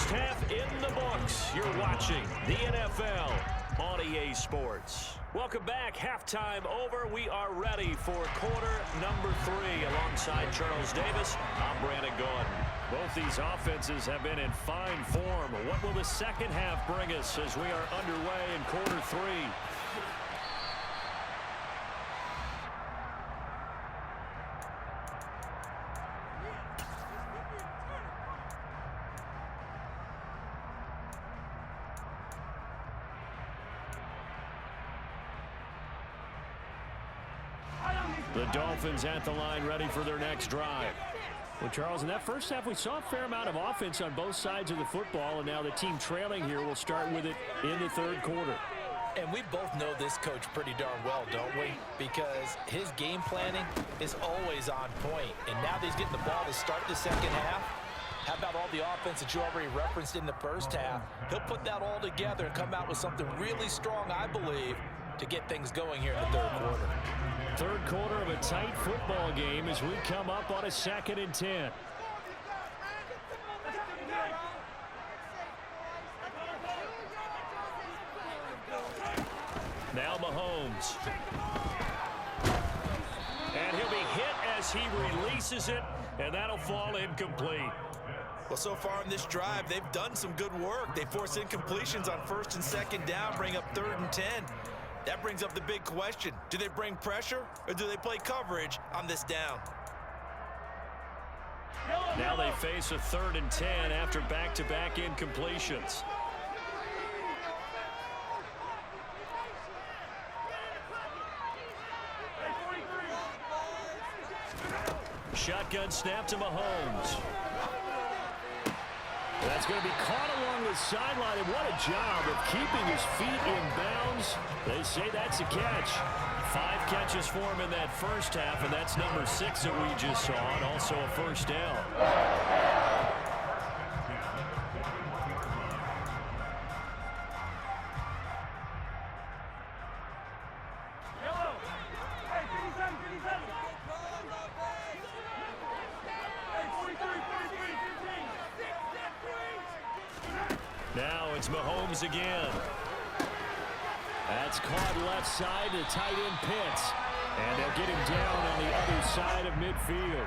First half in the books. You're watching the NFL on EA Sports. Welcome back. Halftime over. We are ready for quarter number 3. Alongside Charles Davis, I'm Brandon Gaudin. Both these offenses have been in fine form. What will the second half bring us as we are underway in quarter 3? The Dolphins at the line, ready for their next drive. Well, Charles, in that first half, we saw a fair amount of offense on both sides of the football, and now the team trailing here will start with it in the third quarter. And we both know this coach pretty darn well, don't we? Because his game planning is always on point. And now that he's getting the ball to start the second half, how about all the offense that you already referenced in the first half? He'll put that all together and come out with something really strong, I believe, to get things going here in the third quarter. Third quarter of a tight football game as we come up on a 2nd and 10. Now Mahomes. And he'll be hit as he releases it, and that'll fall incomplete. Well, so far in this drive, they've done some good work. They force incompletions on 1st and 2nd down, bring up 3rd and 10. That brings up the big question. Do they bring pressure or do they play coverage on this down? Now they face a 3rd and 10 after back-to-back incompletions. Shotgun snap to Mahomes. That's going to be caught along the sideline, and what a job of keeping his feet in bounds. They say that's a catch. 5 catches for him in that first half, and that's number 6 that we just saw, and also a first down. Now it's Mahomes again. That's caught left side to tight end Pitts. And they'll get him down on the other side of midfield.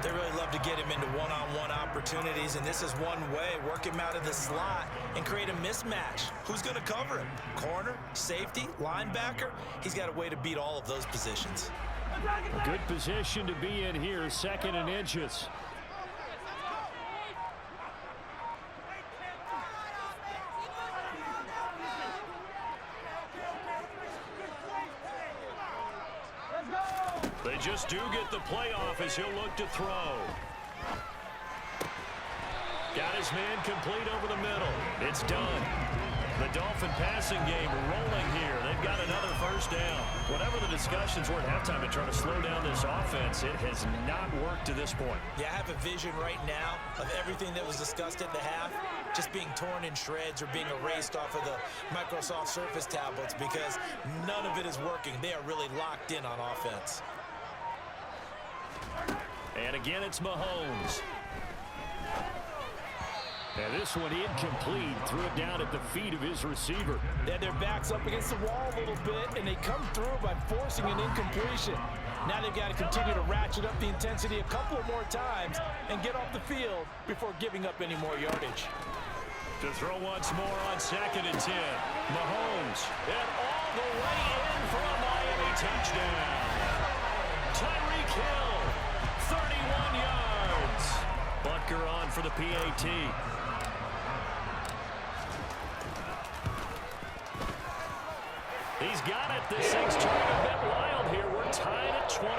They really love to get him into one-on-one opportunities, and this is one way. Work him out of the slot and create a mismatch. Who's going to cover him? Corner, safety, linebacker? He's got a way to beat all of those positions. Good position to be in here, 2nd and inches. They just do get the playoff as he'll look to throw. Got his man complete over the middle. It's done. The Dolphin passing game rolling here. They've got another first down. Whatever the discussions were at halftime to try to slow down this offense, it has not worked to this point. Yeah, I have a vision right now of everything that was discussed at the half just being torn in shreds or being erased off of the Microsoft Surface tablets because none of it is working. They are really locked in on offense. And again, it's Mahomes. And this one incomplete. Threw it down at the feet of his receiver. Yeah, their back's up against the wall a little bit, and they come through by forcing an incompletion. Now they've got to continue to ratchet up the intensity a couple of more times and get off the field before giving up any more yardage. To throw once more on 2nd and 10. Mahomes. And all the way in for a Miami touchdown. Tyreek Hill. 31 yards. Butker on for the PAT. He's got it. This thing's turning a bit wild here. We're tied at 28.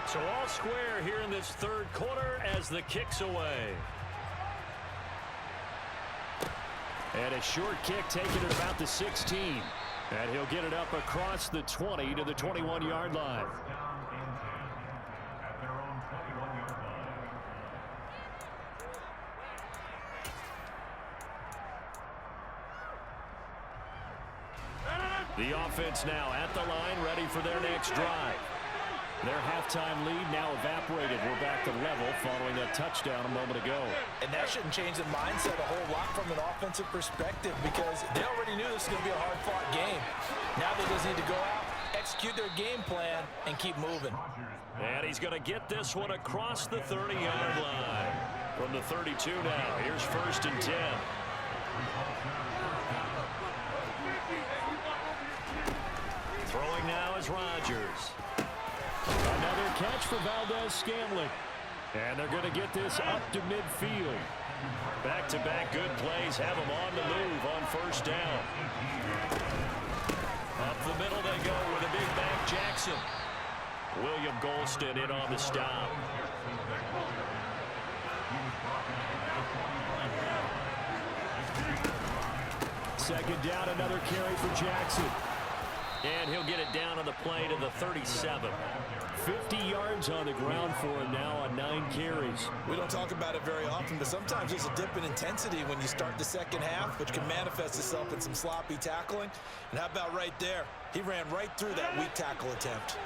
So all square here in this third quarter as the kick's away. And a short kick taken at about the 16. And he'll get it up across the 20 to the 21-yard line. The offense now at the line, ready for their next drive. Their halftime lead now evaporated. We're back to level following that touchdown a moment ago. And that shouldn't change the mindset a whole lot from an offensive perspective because they already knew this was going to be a hard-fought game. Now they just need to go out, execute their game plan, and keep moving. And he's going to get this one across the 30-yard line. From the 32 now, here's 1st and 10. Throwing now is Rodgers. Another catch for Valdez-Scantling. And they're going to get this up to midfield. Back-to-back good plays have them on the move on 1st down. Up the middle they go with a big back Jackson. William Golston in on the stop. Second down, another carry for Jackson. And he'll get it down on the play to the 37. 50 yards on the ground for him now on 9 carries. We don't talk about it very often, but sometimes there's a dip in intensity when you start the second half, which can manifest itself in some sloppy tackling. And how about right there? He ran right through that weak tackle attempt.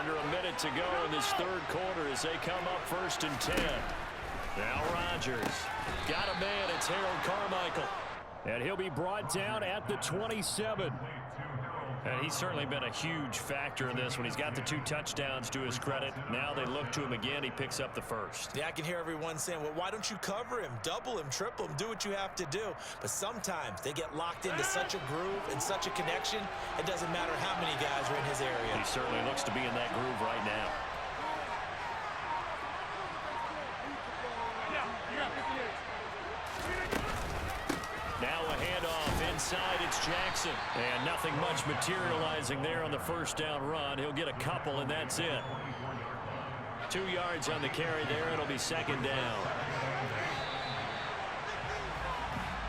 Under a minute to go in this 3rd quarter as they come up 1st and 10. Now Rodgers. Got a man, it's Harold Carmichael. And he'll be brought down at the 27. And he's certainly been a huge factor in this when he's got the 2 touchdowns to his credit. Now they look to him again. He picks up the 1st. Yeah, I can hear everyone saying, well, why don't you cover him? Double him, triple him, do what you have to do. But sometimes they get locked into such a groove and such a connection, it doesn't matter how many guys are in his area. He certainly looks to be in that groove right now. Now a handoff inside, it's Jackson. And nothing much materializing there on the 1st down run. He'll get a couple, and that's it. 2 yards on the carry there. It'll be 2nd down.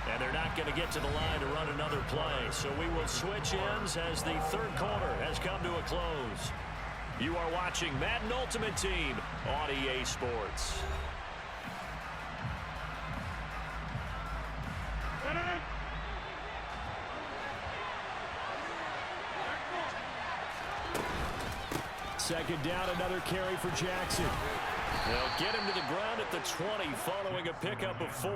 And they're not going to get to the line to run another play. So we will switch ends as the 3rd quarter has come to a close. You are watching Madden Ultimate Team on EA Sports. Second down, another carry for Jackson. They'll get him to the ground at the 20 following a pickup of 4.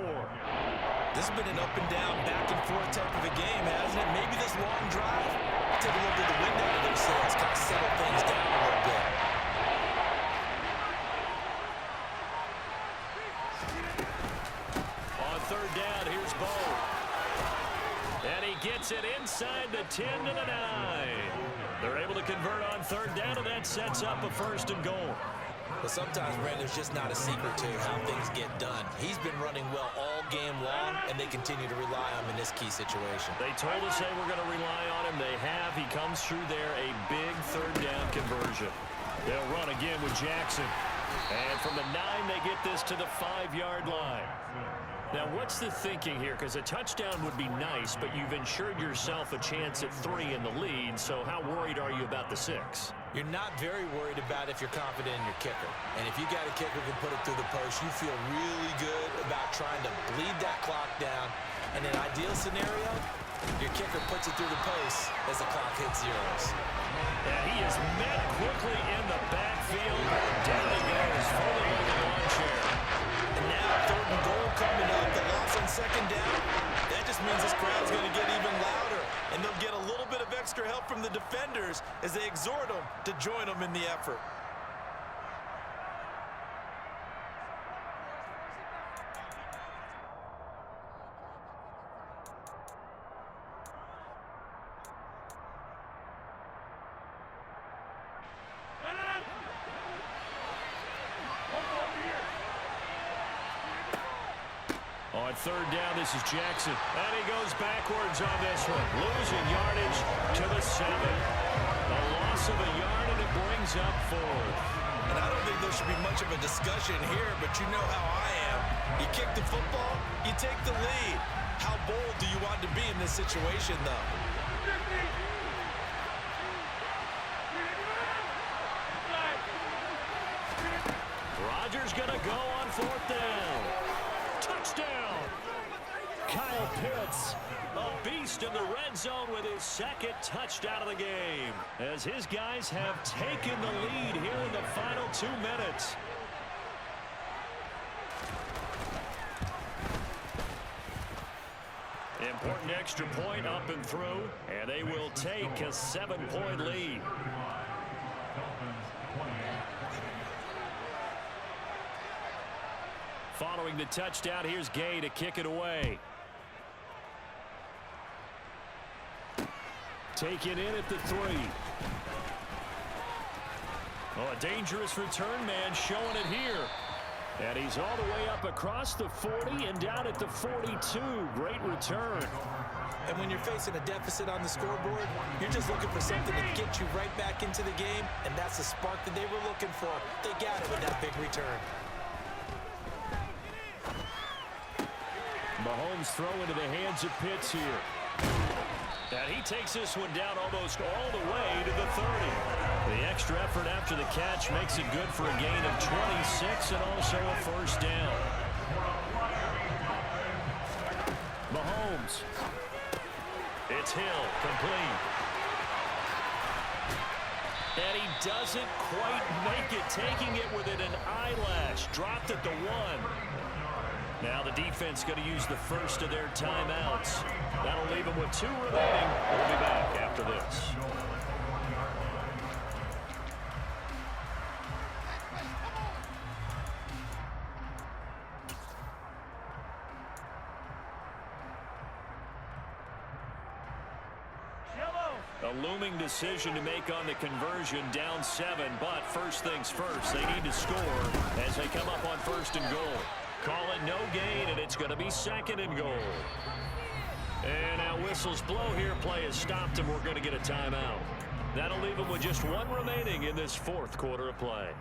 This has been an up and down, back and forth type of a game, hasn't it? Maybe this long drive, take a little bit of the wind out of their sails, kind of settle things down a little bit. On 3rd down, here's Bo. And he gets it inside the 10 to the 9. They're able to convert on 3rd down, and that sets up a 1st and goal. But sometimes, Brandon, there's just not a secret to how things get done. He's been running well all game long, and they continue to rely on him in this key situation. They told us they were going to rely on him. They have. He comes through there, a big 3rd down conversion. They'll run again with Jackson. And from the 9, they get this to the 5-yard line. Now, what's the thinking here? Because a touchdown would be nice, but you've ensured yourself a chance at 3 in the lead, so how worried are you about the 6? You're not very worried about if you're confident in your kicker. And if you got a kicker who can put it through the post, you feel really good about trying to bleed that clock down. In an ideal scenario, your kicker puts it through the post as the clock hits zeros. And he is met quickly in the backfield. Down he goes, falling like a lawn chair. And now 3rd and goal coming up. The loss on 2nd down. That just means this crowd's going to get even louder. And they'll get a little bit of extra help from the defenders as they exhort them to join them in the effort. On 3rd down, this is Jackson. And he goes backwards on this one. Losing yardage to the 7. A loss of a yard, and it brings up 4th. And I don't think there should be much of a discussion here, but you know how I am. You kick the football, you take the lead. How bold do you want to be in this situation, though? Rodgers going to go on 4th down. Touchdown! Kyle Pitts, a beast in the red zone with his second touchdown of the game, as his guys have taken the lead here in the final 2 minutes. Important extra point up and through, and they will take a 7-point lead. Following the touchdown, here's Gay to kick it away. Taken in at the 3. Oh, a dangerous return man showing it here. And he's all the way up across the 40 and down at the 42. Great return. And when you're facing a deficit on the scoreboard, you're just looking for something to get you right back into the game, and that's the spark that they were looking for. They got it with that big return. Mahomes throw into the hands of Pitts here. And he takes this one down almost all the way to the 30. The extra effort after the catch makes it good for a gain of 26 and also a first down. Mahomes. It's Hill, complete. And he doesn't quite make it, taking it within an eyelash. Dropped at the 1. Now the defense going to use the first of their timeouts. That'll leave them with 2 remaining. We'll be back after this. A looming decision to make on the conversion, down 7, but first things first, they need to score as they come up on 1st and goal. Call it no gain, and it's going to be 2nd and goal. And now whistles blow here. Play has stopped, and we're going to get a timeout. That'll leave them with just 1 remaining in this 4th quarter of play.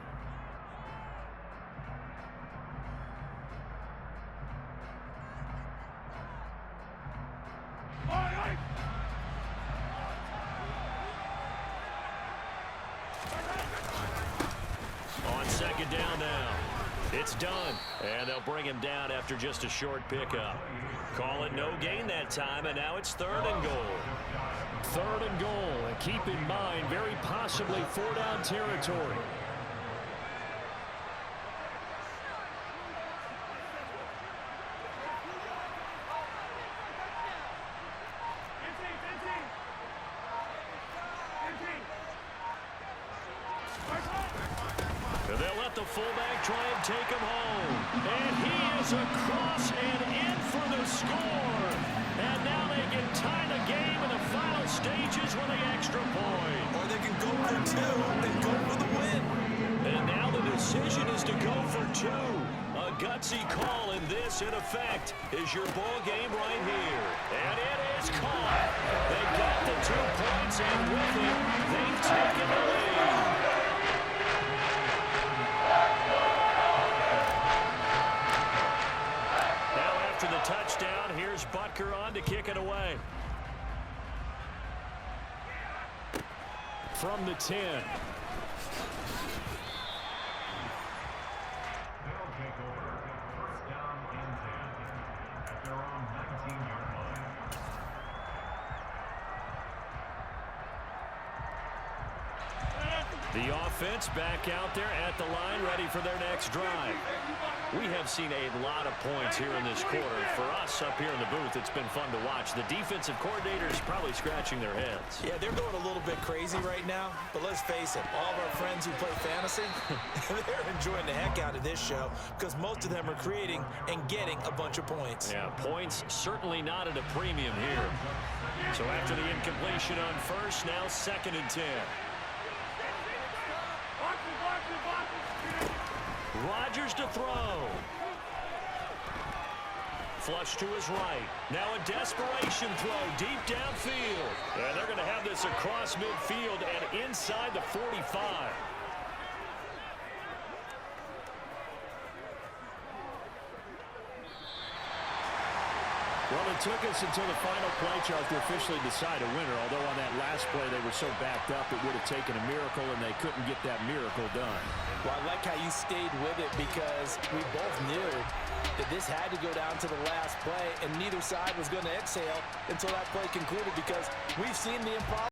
On 2nd down now. It's done, and they'll bring him down after just a short pickup. Call it no gain that time, and now it's 3rd and goal. 3rd and goal, and keep in mind, very possibly 4-down territory. They'll let the fullback try and take him home. And he is across and in for the score. And now they can tie the game in the final stages with the extra point. Or they can go for 2 and go for the win. And now the decision is to go for 2. A gutsy call, and this, in effect, is your ball game right here. And it is caught. They got the 2 points, and with it, they've taken the lead. After the touchdown, here's Butker on to kick it away. From the 10. They'll take over 1st down and 10 at their own 19-yard line. The offense back out there at the line, ready for their next drive. We have seen a lot of points here in this quarter. For us up here in the booth, it's been fun to watch. The defensive coordinators probably scratching their heads. Yeah, they're going a little bit crazy right now, but let's face it, all of our friends who play fantasy, they're enjoying the heck out of this show because most of them are creating and getting a bunch of points. Yeah, points certainly not at a premium here. So after the incompletion on 1st, now 2nd and 10. Rodgers to throw. Flush to his right. Now a desperation throw deep downfield. And they're going to have this across midfield and inside the 45. Well, it took us until the final play chart to officially decide a winner, although on that last last play, they were so backed up it would have taken a miracle, and they couldn't get that miracle done. Well, I like how you stayed with it because we both knew that this had to go down to the last play, and neither side was going to exhale until that play concluded because we've seen the impossible.